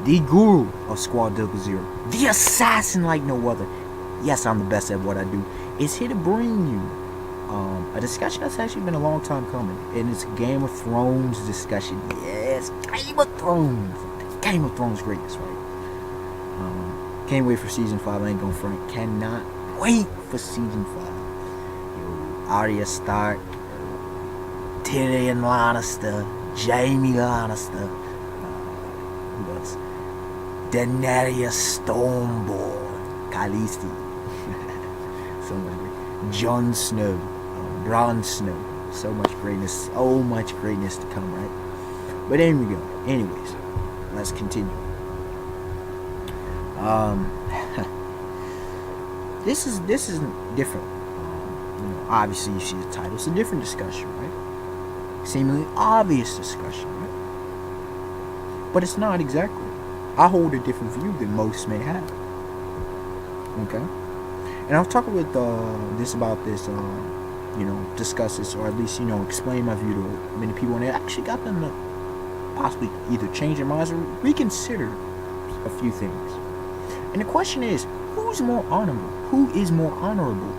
the guru of Squad 00, the assassin like no other. Yes, I'm the best at what I do. Is here to bring you a discussion that's actually been a long time coming, and it's Game of Thrones discussion. Yes, Game of Thrones. Game of Thrones greatness, right? Can't wait for season 5. I ain't gonna front. Cannot wait for season 5. Yo, Arya Stark, Tyrion Lannister, Jaime Lannister, who else? Daenerys Stormborn, Khaleesi, so much great. Jon Snow, Bronn Snow, so much greatness to come, right? But there we go. Anyways, let's continue. This is different. Obviously you see the title. It's a different discussion, right? Seemingly obvious discussion, right? But it's not exactly. I hold a different view than most may have. Okay? And I'll talk with discuss this, or at least, explain my view to many people, and it actually got them to possibly either change their minds or reconsider a few things. And the question is, who's more honorable? Who is more honorable?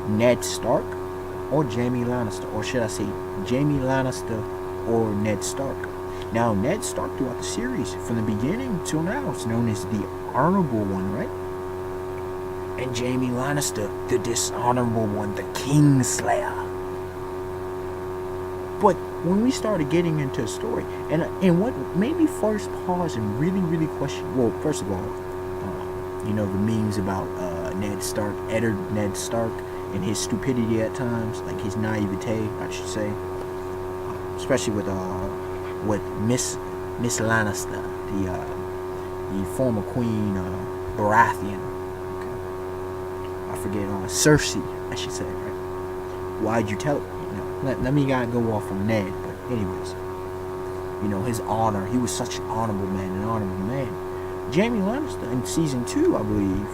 Ned Stark or Jaime Lannister? Or should I say Jaime Lannister or Ned Stark? Now, Ned Stark throughout the series, from the beginning till now, is known as the honorable one, right? And Jaime Lannister, the dishonorable one, the Kingslayer. But when we started getting into a story, and what made me first pause and really question, well, first of all, the memes about Ned Stark, Eddard Ned Stark, and his stupidity at times, like his naivete, I should say, especially with Miss Lannister, the former Queen Baratheon. Okay. I forget, Cersei, I should say, right? Why'd you tell it? Let me not go off on Ned, but anyways, his honor. He was such an honorable man. Jaime Lannister in season 2, I believe,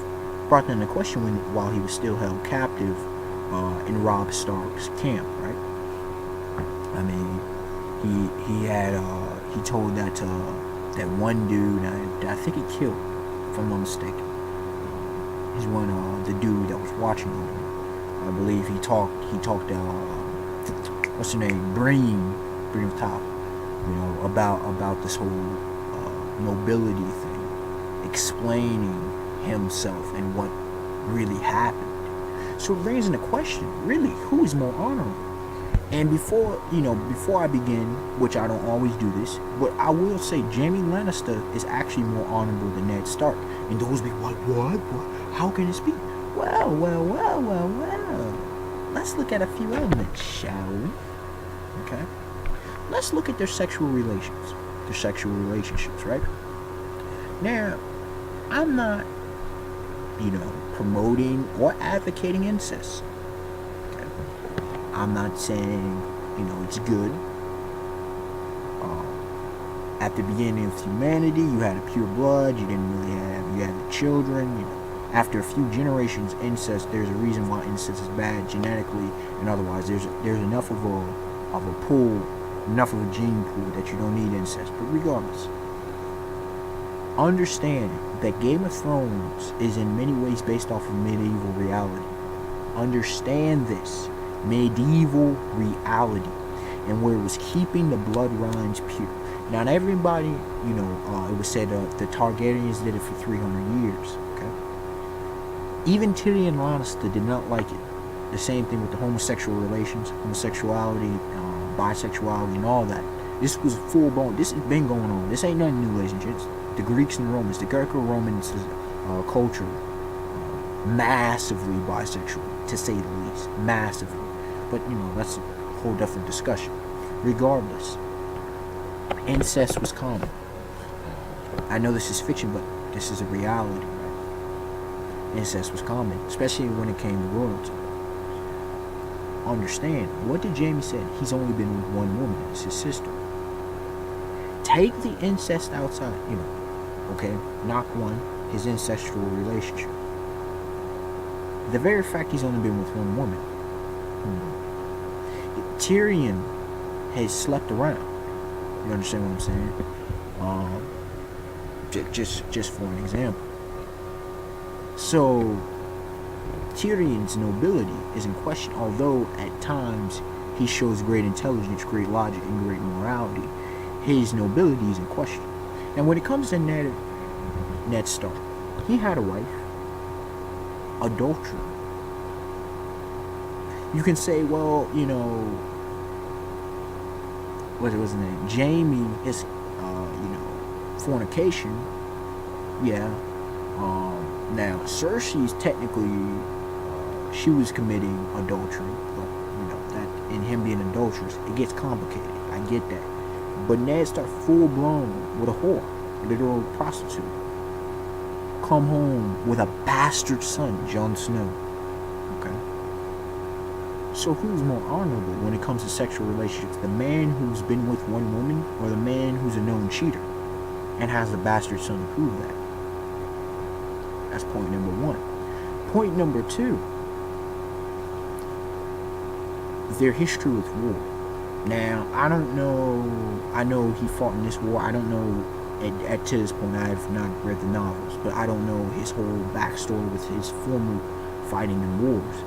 brought that into question while he was still held captive in Robb Stark's camp, right? I mean, he told that one dude that I think he killed, if I'm not mistaken. He's the dude that was watching him. I believe he talked what's her name, Breen Top, about this whole nobility thing, explaining himself and what really happened. So it brings into question, really, who is more honorable? And before I begin, which I don't always do this, but I will say Jaime Lannister is actually more honorable than Ned Stark. And those be like, what? How can this be? Well. Let's look at a few elements, shall we? Okay. Let's look at their sexual relationships, right? Now, I'm not, promoting or advocating incest. Okay? I'm not saying, it's good. At the beginning of humanity, you had a pure blood. You had the children. After a few generations, incest. There's a reason why incest is bad genetically and otherwise. There's enough of a pool, enough of a gene pool that you don't need incest. But regardless, understand that Game of Thrones is in many ways based off of medieval reality. Understand this. Medieval reality. And where it was keeping the bloodlines pure. Now, everybody, it was said the Targaryens did it for 300 years. Okay? Even Tyrion Lannister did not like it. The same thing with the homosexual relations, homosexuality, bisexuality, and all that. This was full blown. This has been going on. This ain't nothing new, ladies and gents. The Greeks and Romans, the Greco-Roman culture, massively bisexual, to say the least, massively. But that's a whole different discussion. Regardless, incest was common. I know this is fiction, but this is a reality. Right? Incest was common, especially when it came to royalty. Understand, what did Jaime say? He's only been with one woman. It's his sister. Take the incest outside, okay? Knock one, his incestual relationship. The very fact he's only been with one woman. Tyrion has slept around. You understand what I'm saying? Um, just for an example. So Tyrion's nobility is in question, although at times he shows great intelligence, great logic, and great morality. His nobility is in question. And when it comes to Ned Stark, he had a wife, adultery. You can say, well, what was his name? Jamie is, fornication. Yeah. Now Cersei's technically, she was committing adultery, but that in him being adulterous, it gets complicated. I get that. But Ned Stark full blown with a whore, literal prostitute. Come home with a bastard son, Jon Snow. Okay. So who's more honorable when it comes to sexual relationships? The man who's been with one woman, or the man who's a known cheater and has a bastard son to prove that? That's point number one. Point number two, their history with war. Now, I don't know, I know he fought in this war. I don't know, to this point, I have not read the novels, but I don't know his whole backstory with his former fighting in wars.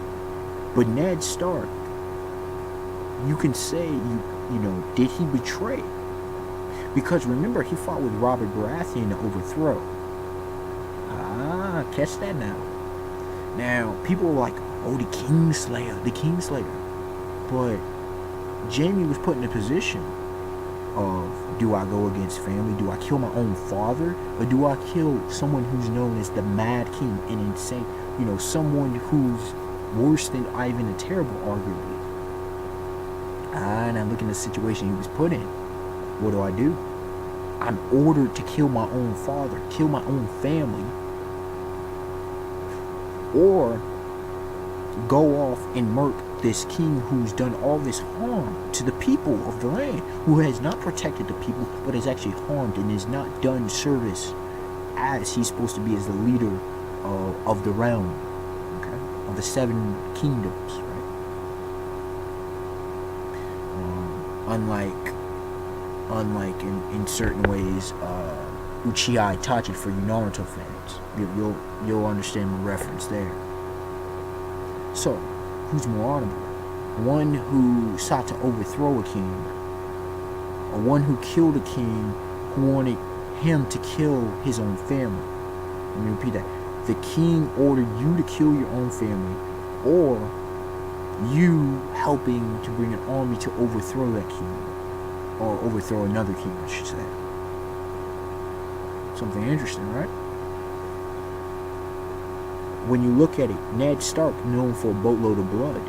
But Ned Stark, you can say, did he betray? Because remember, he fought with Robert Baratheon to overthrow. Catch that now. Now, people were like, oh, the Kingslayer. But Jaime was put in a position of, do I go against family? Do I kill my own father? Or do I kill someone who's known as the Mad King and insane? Someone who's worse than Ivan the Terrible, arguably. And I look in the situation he was put in. What do? I'm ordered to kill my own father, kill my own family, or go off and murk this king who's done all this harm to the people of the land, who has not protected the people, but has actually harmed and has not done service as he's supposed to be as the leader of the realm, okay, of the 7 kingdoms, right? Unlike in certain ways, Uchiha Itachi for you Naruto fans, you'll understand the reference there. So, who's more honorable? One who sought to overthrow a king, or one who killed a king who wanted him to kill his own family? Let me repeat that. The king ordered you to kill your own family, or you helping to bring an army to overthrow that king, or overthrow another king, I should say. Something interesting, right? When you look at it, Ned Stark known for a boatload of blood.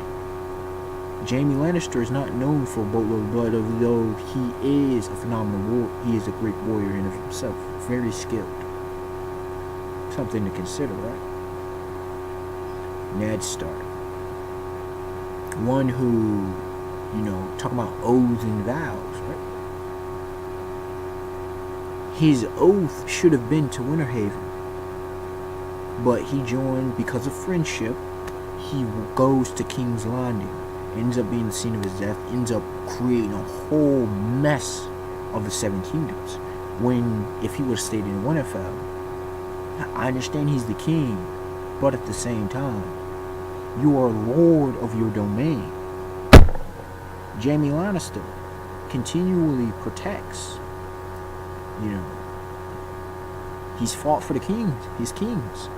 Jaime Lannister is not known for a boatload of blood, although he is a phenomenal warrior. He is a great warrior in of himself, very skilled. Something to consider, right? Ned Stark, one who, talking about oaths and vows, right? His oath should have been to Winterhaven, but he joined because of friendship. He goes to King's Landing, ends up being the scene of his death, ends up creating a whole mess of the 7 kingdoms. When, if he would have stayed in Winterfell, I understand he's the king, but at the same time, you are lord of your domain. Jaime Lannister continually protects, he's fought for the kings, his kings.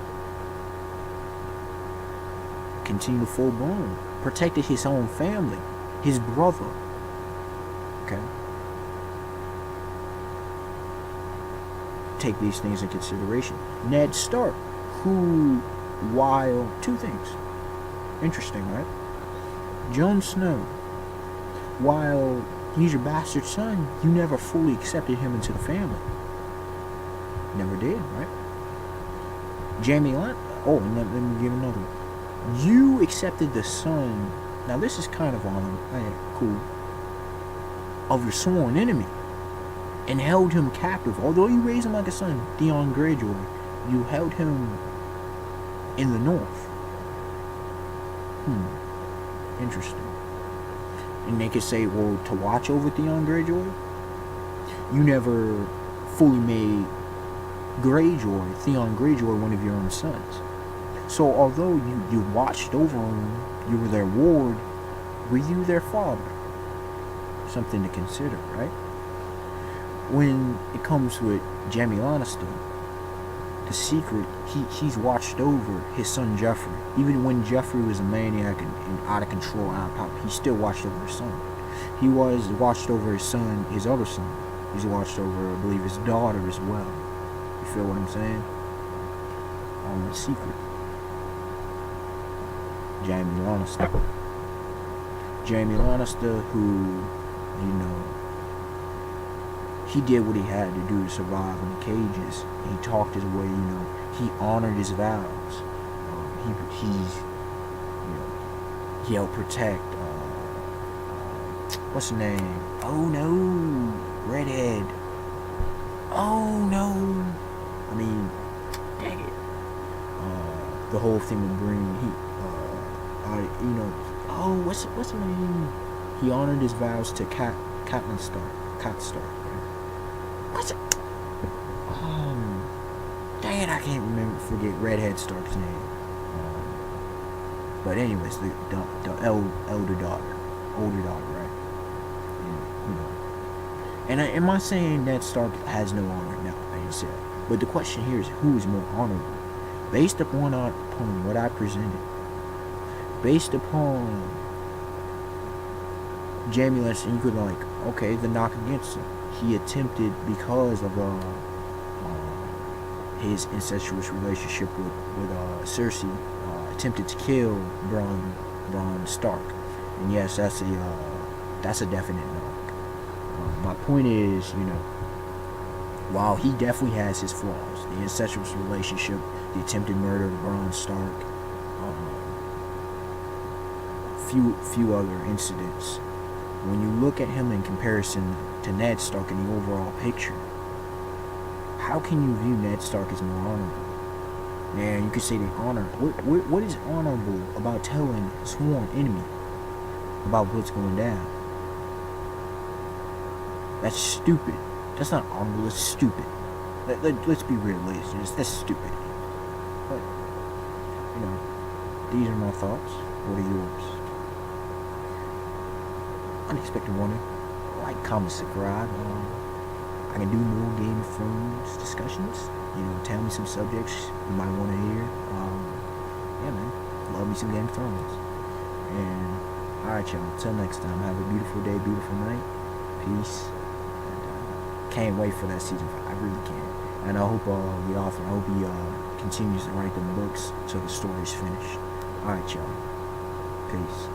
Continue full blown. Protected his own family, his brother. Okay. Take these things in consideration. Ned Stark, who, while, 2 things. Interesting, right? Jon Snow, while he's your bastard son, you never fully accepted him into the family. Never did, right? Jaime Lannister. Oh, and let me give another one. You accepted the son. Now this is kind of cool. Of your sworn enemy, and held him captive. Although you raised him like a son, Theon Greyjoy, you held him in the north. Interesting. And they could say, well, to watch over Theon Greyjoy, you never fully made Theon Greyjoy, one of your own sons. So although you watched over him, you were their ward, were you their father? Something to consider, right? When it comes with Jaime Lannister, the secret, he's watched over his son Joffrey. Even when Joffrey was a maniac and out of control, out of power, he still watched over his son. He watched over his son, his other son. He's watched over, I believe, his daughter as well. You feel what I'm saying? The secret. Jaime Lannister. Jaime Lannister, who, you know, he did what he had to do to survive in the cages. He talked his way, you know. He honored his vows. He helped protect. What's her name? Oh no, Redhead. Oh no. I mean, dang it. The whole thing with Breen. You know. Oh, what's her name? He honored his vows to Catelyn Stark. What's it? Dang it, I can't forget Redhead Stark's name. But anyways, the older daughter, right? And, you know. And am I saying Ned Stark has no honor? No, I didn't say that. But the question here is, who is more honorable? Based upon what I presented, based upon Jaime Lannister, you could okay, the knock against him. He attempted, because of his incestuous relationship with Cersei, attempted to kill Bronn Stark. And yes, that's a definite knock. My point is, you know, while he definitely has his flaws, the incestuous relationship, the attempted murder of Bronn Stark, few other incidents. When you look at him in comparison to Ned Stark in the overall picture, how can you view Ned Stark as more honorable? Man, you could say they honor. What is honorable about telling a sworn enemy about what's going down? That's stupid. That's not honorable, that's stupid. Let's be realistic. That's stupid. But, you know, these are my thoughts. What are yours? Unexpected wonder. Like, comment, subscribe. I can do more Game of Thrones discussions. You know, tell me some subjects you might want to hear. Yeah, man. Love me some Game of Thrones. And, alright, y'all. Until next time. Have a beautiful day, beautiful night. Peace. And, can't wait for that season 5. I really can't. And I hope the author, I hope he continues to write the books till the story's finished. Alright, y'all. Peace.